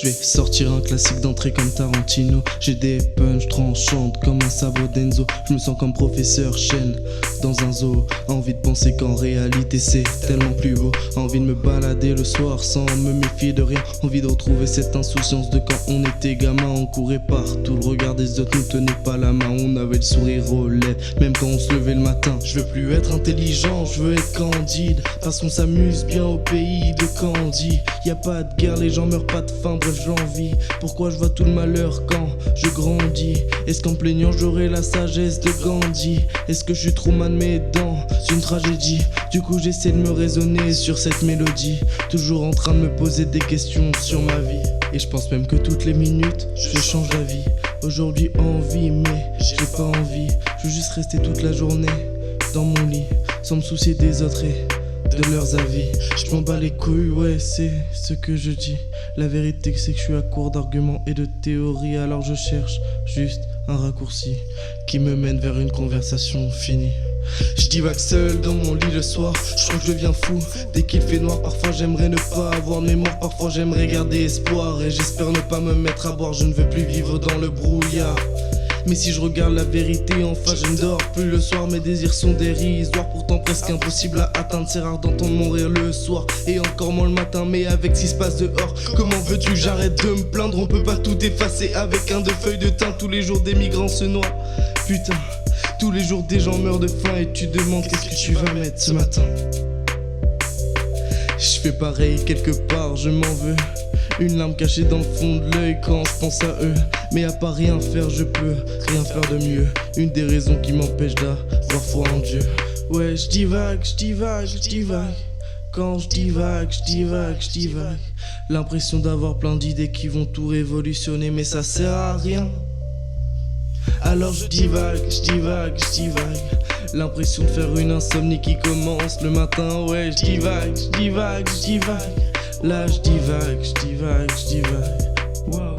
Je vais sortir un classique d'entrée comme Tarantino. J'ai des punchs tranchantes comme un sabot d'Enzo. Je me sens comme professeur Chen dans un zoo. Envie de penser qu'en réalité c'est tellement plus beau. Envie de me balader le soir sans me méfier de rien. Envie de retrouver cette insouciance de quand on était gamin. On courait partout, le regard des autres nous tenait pas la main. On avait le sourire aux lèvres, même quand on se levait le matin. Je veux plus être intelligent, je veux être candide. Parce qu'on s'amuse bien au pays de Candy. Y a pas de guerre, les gens meurent pas de faim, bref j'envie. Pourquoi je vois tout le malheur quand je grandis? Est-ce qu'en plaignant j'aurai la sagesse de Gandhi? Est-ce que je suis trop mal de mes dents? C'est une tragédie. Du coup j'essaie de me raisonner sur cette mélodie. Toujours en train de me poser des questions sur ma vie. Et je pense même que toutes les minutes je change d'avis. Aujourd'hui envie mais j'ai pas envie. Je veux juste rester toute la journée dans mon lit sans me soucier des autres et de leurs avis. Je m'en bats les couilles, ouais c'est ce que je dis. La vérité c'est que je suis à court d'arguments et de théories. Alors je cherche juste un raccourci qui me mène vers une conversation finie. Je divague seul dans mon lit le soir, je crois que je deviens fou. Dès qu'il fait noir, parfois j'aimerais ne pas avoir de mémoire. Parfois j'aimerais garder espoir et j'espère ne pas me mettre à boire. Je ne veux plus vivre dans le brouillard. Mais si je regarde la vérité en face, je ne dors plus le soir. Mes désirs sont dérisoires, pourtant presque impossible à atteindre. C'est rare d'entendre mon rire le soir et encore moins le matin. Mais avec ce qui se passe dehors, comment veux-tu que j'arrête de me plaindre? On peut pas tout effacer avec un de feuilles de thym. Tous les jours des migrants se noient, putain. Tous les jours des gens meurent de faim et tu demandes qu'est-ce que tu vas mettre ce matin. Je fais pareil quelque part, je m'en veux. Une larme cachée dans le fond de l'œil quand je pense à eux. Mais à part rien faire, je peux rien faire de mieux. Une des raisons qui m'empêche d'avoir foi en Dieu. Ouais, je divague. Quand je divague. L'impression d'avoir plein d'idées qui vont tout révolutionner, mais ça sert à rien. Alors je divague. L'impression de faire une insomnie qui commence le matin. Ouais, je divague. Là je divague. Wow.